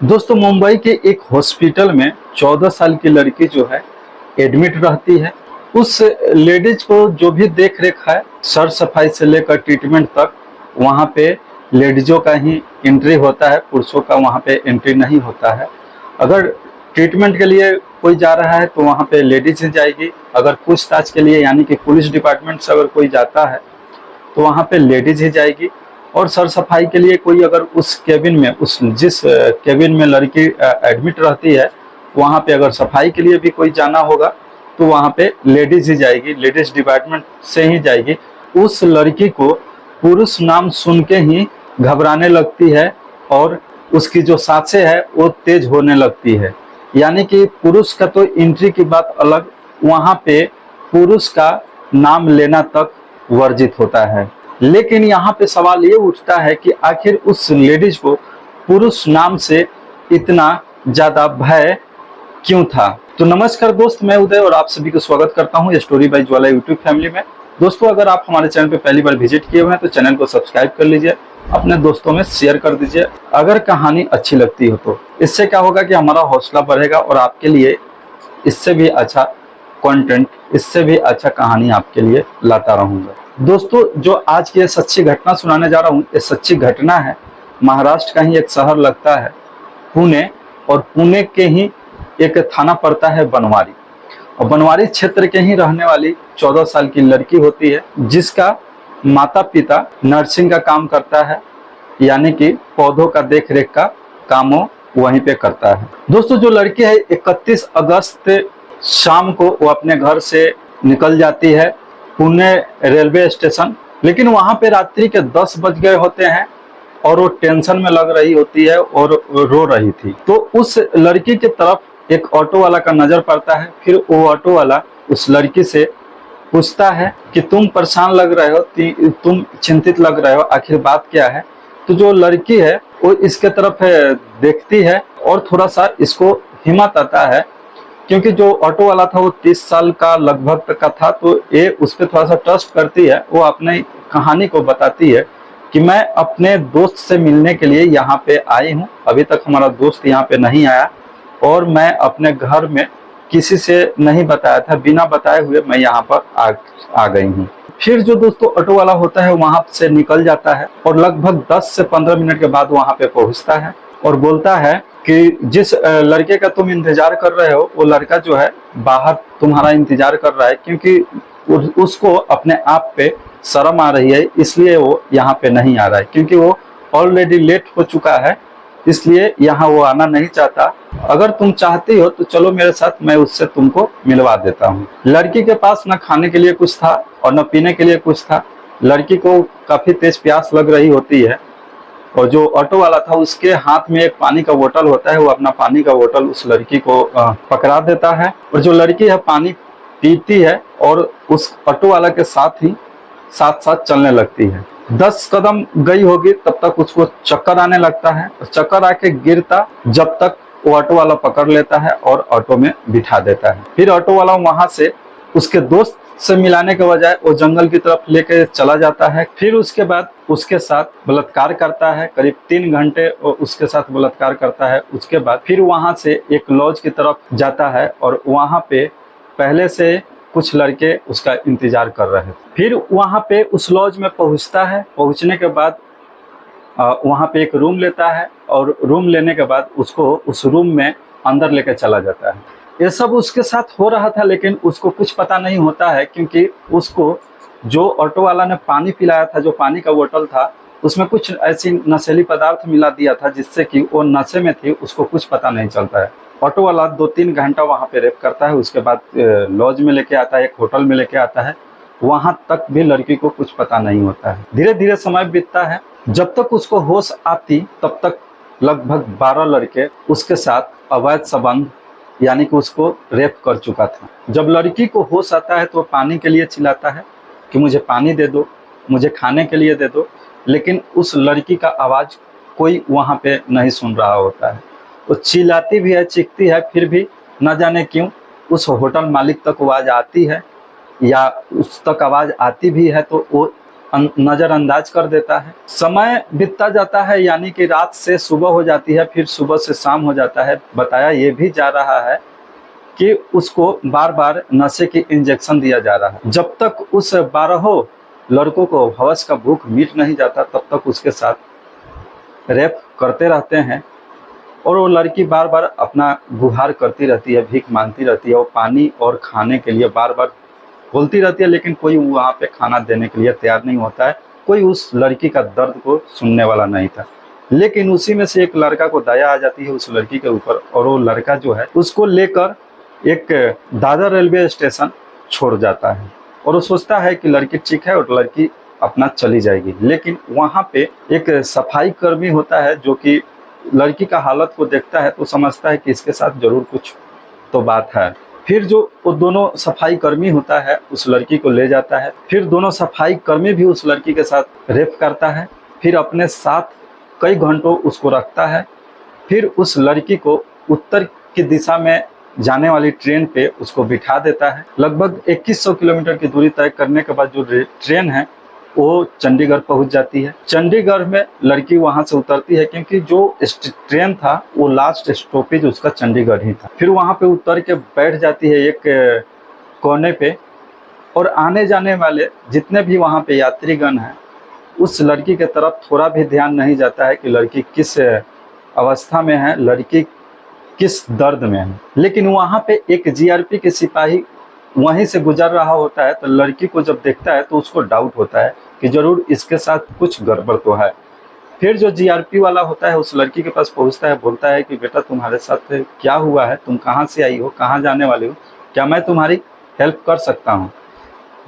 दोस्तों मुंबई के एक हॉस्पिटल में 14 साल की लड़की जो है एडमिट रहती है। उस लेडीज को जो भी देख रेख है, सर सफाई से लेकर ट्रीटमेंट तक, वहाँ पे लेडीजों का ही एंट्री होता है, पुरुषों का वहाँ पे एंट्री नहीं होता है। अगर ट्रीटमेंट के लिए कोई जा रहा है तो वहाँ पे लेडीज ही जाएगी। अगर पूछताछ के लिए यानी कि पुलिस डिपार्टमेंट से अगर कोई जाता है तो वहाँ पे लेडीज ही जाएगी। और सर सफाई के लिए कोई अगर उस केबिन में, उस जिस केबिन में लड़की एडमिट रहती है, वहाँ पे अगर सफाई के लिए भी कोई जाना होगा तो वहाँ पे लेडीज ही जाएगी, लेडीज डिपार्टमेंट से ही जाएगी। उस लड़की को पुरुष नाम सुन के ही घबराने लगती है और उसकी जो सांसें है वो तेज होने लगती है। यानी कि पुरुष का तो एंट्री की बात अलग, वहाँ पे पुरुष का नाम लेना तक वर्जित होता है। लेकिन यहाँ पे सवाल ये उठता है कि आखिर उस लेडीज को पुरुष नाम से इतना ज्यादा भय क्यों था। तो नमस्कार दोस्त, मैं उदय और आप सभी को स्वागत करता हूँ story by Jwala YouTube family में। दोस्तों अगर आप हमारे चैनल पे पहली बार विजिट किए हुए हैं तो चैनल को सब्सक्राइब कर लीजिए, अपने दोस्तों में शेयर कर दीजिए अगर कहानी अच्छी लगती हो तो। इससे क्या होगा कि हमारा हौसला बढ़ेगा और आपके लिए इससे भी अच्छा कंटेंट, इससे भी अच्छा कहानी आपके लिए लाता रहूंगा। दोस्तों जो आज की ये सच्ची घटना सुनाने जा रहा हूँ, ये सच्ची घटना है। महाराष्ट्र का ही एक शहर लगता है पुणे, और पुणे के ही एक थाना पड़ता है बनवारी। और बनवारी क्षेत्र के ही रहने वाली 14 साल की लड़की होती है, जिसका माता पिता नर्सिंग का काम करता है, यानी कि पौधों का देख रेख का काम वहीं पे करता है। दोस्तों जो लड़की है 31 अगस्त शाम को वो अपने घर से निकल जाती है पुणे रेलवे स्टेशन। लेकिन वहां पे रात्रि के 10 बज गए होते हैं और वो टेंशन में लग रही होती है और रो रही थी। तो उस लड़की की तरफ एक ऑटो वाला का नजर पड़ता है। फिर वो ऑटो वाला उस लड़की से पूछता है कि तुम परेशान लग रहे हो, तुम चिंतित लग रहे हो, आखिर बात क्या है। तो जो लड़की है वो इसके तरफ देखती है और थोड़ा सा इसको हिम्मत आता है, क्योंकि जो ऑटो वाला था वो 30 साल का लगभग तक का था। तो ये उस पर थोड़ा सा ट्रस्ट करती है। वो अपने कहानी को बताती है कि मैं अपने दोस्त से मिलने के लिए यहाँ पे आई हूँ, अभी तक हमारा दोस्त यहाँ पे नहीं आया और मैं अपने घर में किसी से नहीं बताया था, बिना बताए हुए मैं यहाँ पर आ गई हूँ। फिर जो दोस्तों ऑटो वाला होता है वहां से निकल जाता है और लगभग 10 से 15 मिनट के बाद वहां पे पहुंचता है और बोलता है कि जिस लड़के का तुम इंतजार कर रहे हो वो लड़का जो है बाहर तुम्हारा इंतजार कर रहा है, क्योंकि उसको अपने आप पे शर्म आ रही है, इसलिए वो यहाँ पे नहीं आ रहा है, क्योंकि वो ऑलरेडी लेट हो चुका है, इसलिए यहाँ वो आना नहीं चाहता। अगर तुम चाहती हो तो चलो मेरे साथ, मैं उससे तुमको मिलवा देता हूँ। लड़की के पास न खाने के लिए कुछ था और न पीने के लिए कुछ था। लड़की को काफी तेज प्यास लग रही होती है और जो ऑटो वाला था उसके हाथ में एक पानी का बोतल होता है। वो अपना पानी का बोतल उस लड़की को पकड़ा देता है और जो लड़की है पानी पीती है और उस ऑटो वाला के साथ ही साथ साथ चलने लगती है। 10 कदम गई होगी तब तक उसको चक्कर आने लगता है और चक्कर आके गिरता जब तक वो ऑटो वाला पकड़ लेता है और ऑटो में बिठा देता है। फिर ऑटो वाला वहां से उसके दोस्त से मिलाने के बजाय वो जंगल की तरफ लेके चला जाता है। फिर उसके बाद उसके साथ बलात्कार करता है, करीब 3 घंटे उसके साथ बलात्कार करता है। उसके बाद फिर वहां से एक लॉज की तरफ जाता है और वहां पे पहले से कुछ लड़के उसका इंतजार कर रहे थे। फिर वहां पे उस लॉज में पहुंचता है। पहुंचने के बाद वहां पे एक रूम लेता है और रूम लेने के बाद उसको उस रूम में अंदर लेकर चला जाता है। ये सब उसके साथ हो रहा था लेकिन उसको कुछ पता नहीं होता है, क्योंकि उसको जो ऑटो वाला ने पानी पिलाया था, जो पानी का बोतल था, उसमें कुछ ऐसी नशीली पदार्थ मिला दिया था जिससे कि वो नशे में थी, उसको कुछ पता नहीं चलता है। ऑटो वाला 2-3 घंटा वहां पे रेप करता है। उसके बाद लॉज में लेके आता है, एक होटल में लेके आता है। वहां तक भी लड़की को कुछ पता नहीं होता है। धीरे धीरे समय बीतता है। जब तक उसको होश आती तब तक लगभग 12 लड़के उसके साथ अवैध संबंध यानी कि उसको रेप कर चुका था। जब लड़की को होश आता है तो पानी के लिए चिल्लाता है कि मुझे पानी दे दो, मुझे खाने के लिए दे दो, लेकिन उस लड़की का आवाज कोई वहां पे नहीं सुन रहा होता है। वो चिल्लाती भी है, चीखती है, फिर भी न जाने क्यों उस होटल मालिक तक आवाज आती है, या उस तक आवाज आती भी है तो वो नज़रअंदाज कर देता है। समय बीतता जाता है, यानी कि रात से सुबह हो जाती है, फिर सुबह से शाम हो जाता है। बताया ये भी जा रहा है कि उसको बार बार नशे की इंजेक्शन दिया जा रहा है। जब तक उस 12 लड़कों को हवस का भूख मिट नहीं जाता तब तक उसके साथ रेप करते रहते हैं। और वो लड़की बार बार अपना गुहार करती रहती है, भीख मांगती रहती है, वो पानी और खाने के लिए बार बार बोलती रहती है, लेकिन कोई वहाँ पे खाना देने के लिए तैयार नहीं होता है। कोई उस लड़की का दर्द को सुनने वाला नहीं था। लेकिन उसी में से एक लड़का को दया आ जाती है उस लड़की के ऊपर, और वो लड़का जो है उसको लेकर एक दादर रेलवे स्टेशन छोड़ जाता है। और वो सोचता है कि लड़की ठीक है और लड़की अपना चली जाएगी। लेकिन वहाँ पे एक सफाई कर्मी होता है जो कि लड़की का हालत को देखता है तो समझता है कि इसके साथ जरूर कुछ तो बात है। फिर जो वो दोनों सफाई कर्मी होता है उस लड़की को ले जाता है। फिर दोनों सफाई कर्मी भी उस लड़की के साथ रेप करता है। फिर अपने साथ कई घंटों उसको रखता है। फिर उस लड़की को उत्तर की दिशा में जाने वाली ट्रेन पे उसको बिठा देता है। लगभग 2100 किलोमीटर की दूरी तय करने के बाद जो ट्रेन है वो चंडीगढ़ पहुंच जाती है। चंडीगढ़ में लड़की वहां से उतरती है, क्योंकि जो ट्रेन था वो लास्ट स्टॉपेज उसका चंडीगढ़ ही था। फिर वहां पे उतर के बैठ जाती है एक कोने पे, और आने जाने वाले जितने भी वहां पे यात्रीगण हैं उस लड़की के तरफ थोड़ा भी ध्यान नहीं जाता है कि लड़की किस अवस्था में है, लड़की किस दर्द में है। लेकिन वहां पे एक जीआरपी के सिपाही वहीं से गुजर रहा होता है, तो लड़की को जब देखता है तो उसको डाउट होता है कि जरूर इसके साथ कुछ गड़बड़ तो है। फिर जो जीआरपी वाला होता है उस लड़की के पास पहुंचता है, बोलता है कि बेटा तुम्हारे साथ क्या हुआ है, तुम कहाँ से आई हो, कहाँ जाने वाली हो, क्या मैं तुम्हारी हेल्प कर सकता हूँ।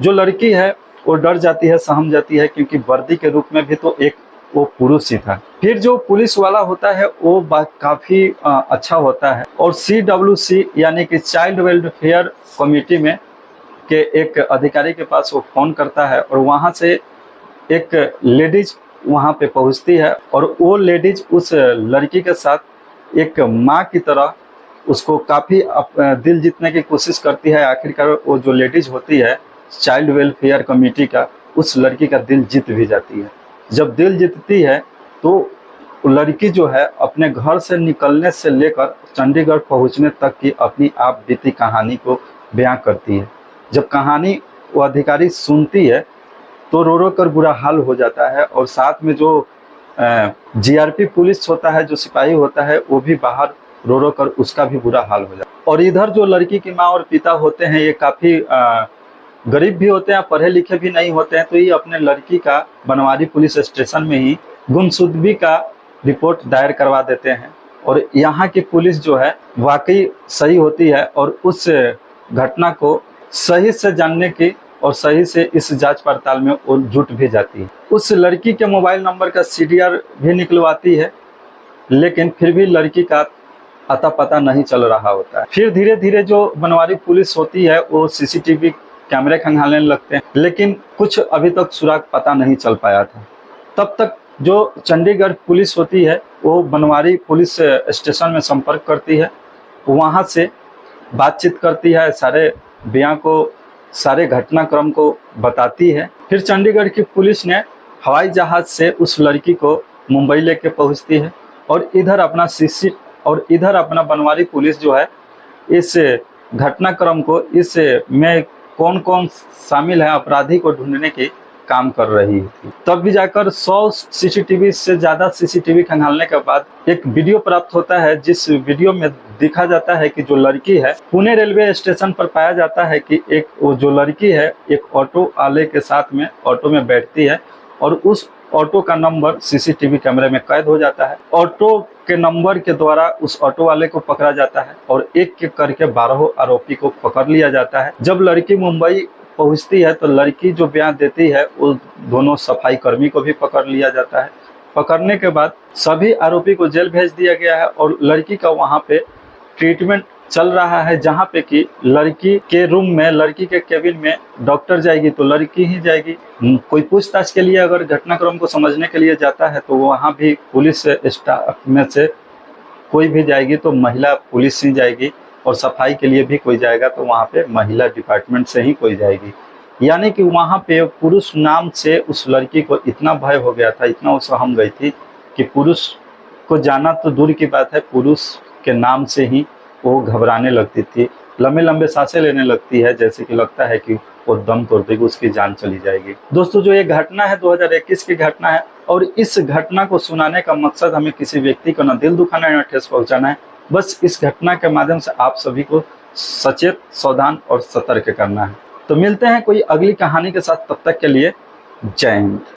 जो लड़की है वो डर जाती है, सहम जाती है, क्योंकि वर्दी के रूप में भी तो एक वो पुरुष ही था। फिर जो पुलिस वाला होता है वो काफी अच्छा होता है, और CWC यानी कि चाइल्ड वेलफेयर कमेटी में के एक अधिकारी के पास वो फोन करता है, और वहां से एक लेडीज वहां पे पहुंचती है, और वो लेडीज उस लड़की के साथ एक माँ की तरह उसको काफी दिल जीतने की कोशिश करती है। आखिरकार वो जो लेडीज होती है चाइल्ड वेलफेयर कमेटी का, उस लड़की का दिल जीत भी जाती है। जब दिल जीतती है तो लड़की जो है अपने घर से निकलने से लेकर चंडीगढ़ पहुंचने तक की अपनी आप बीती कहानी को बयां करती है। जब कहानी वो अधिकारी सुनती है तो रो रो कर बुरा हाल हो जाता है, और साथ में जो जीआरपी पुलिस होता है, जो सिपाही होता है, वो भी बाहर रो रो कर उसका भी बुरा हाल हो जाता है। और इधर जो लड़की की माँ और पिता होते हैं ये काफी गरीब भी होते हैं, पढ़े लिखे भी नहीं होते हैं, तो ये अपने लड़की का बनवारी पुलिस स्टेशन में ही गुमशुदगी का रिपोर्ट दायर करवा देते हैं। और यहाँ की पुलिस जो है वाकई सही होती है, और उस घटना को सही से जानने की और सही से इस जांच पड़ताल में वो जुट भी जाती है। उस लड़की के मोबाइल नंबर का CDR भी निकलवाती है, लेकिन फिर भी लड़की का अता पता नहीं चल रहा होता है। फिर धीरे धीरे जो बनवारी पुलिस होती है वो CCTV कैमरे खंगालने लगते हैं, लेकिन कुछ अभी तक सुराग पता नहीं चल पाया था। तब तक जो चंडीगढ़ पुलिस होती है वो बनवारी पुलिस स्टेशन में संपर्क करती है, वहाँ से बातचीत करती है, सारे बयान को, सारे घटनाक्रम को बताती है। फिर चंडीगढ़ की पुलिस ने हवाई जहाज से उस लड़की को मुंबई लेके पहुँचती है, और इधर अपना बनवारी पुलिस जो है इस घटनाक्रम को, इस में कौन कौन शामिल है अपराधी को ढूंढने की काम कर रही थी। तब भी जाकर 100 CCTV से ज्यादा CCTV खंगालने के बाद एक वीडियो प्राप्त होता है, जिस वीडियो में दिखा जाता है कि जो लड़की है पुणे रेलवे स्टेशन पर पाया जाता है कि एक वो जो लड़की है एक ऑटो वाले के साथ में ऑटो में बैठती है, और उस ऑटो का नंबर CCTV कैमरे में कैद हो जाता है। ऑटो के नंबर के द्वारा उस ऑटो वाले को पकड़ा जाता है, और एक एक करके 12 आरोपी को पकड़ लिया जाता है। जब लड़की मुंबई पहुंचती है तो लड़की जो बयान देती है वो दोनों सफाई कर्मी को भी पकड़ लिया जाता है। पकड़ने के बाद सभी आरोपी को जेल भेज दिया गया है, और लड़की का वहां पे ट्रीटमेंट चल रहा है, जहां पे कि लड़की के रूम में, लड़की के केबिन में डॉक्टर जाएगी तो लड़की ही जाएगी। कोई पूछताछ के लिए अगर घटनाक्रम को समझने के लिए जाता है तो वहां भी पुलिस स्टाफ में से कोई भी जाएगी तो महिला पुलिस ही जाएगी, और सफाई के लिए भी कोई जाएगा तो वहाँ पे महिला डिपार्टमेंट से ही कोई जाएगी। यानी कि वहाँ पे पुरुष नाम से उस लड़की को इतना भय हो गया था, इतना उसहम गई थी कि पुरुष को जाना तो दूर की बात है, पुरुष के नाम से ही वो घबराने लगती थी, लंबे लंबे सांसें लेने लगती है, जैसे कि लगता है कि वो दम तोड़ देगी, उसकी जान चली जाएगी। दोस्तों जो ये घटना है 2021 की घटना है, और इस घटना को सुनाने का मकसद हमें किसी व्यक्ति को न दिल दुखाना न ठेस पहुंचाना है, बस इस घटना के माध्यम से आप सभी को सचेत, सावधान और सतर्क करना है। तो मिलते हैं कोई अगली कहानी के साथ, तब तक के लिए जय हिंद।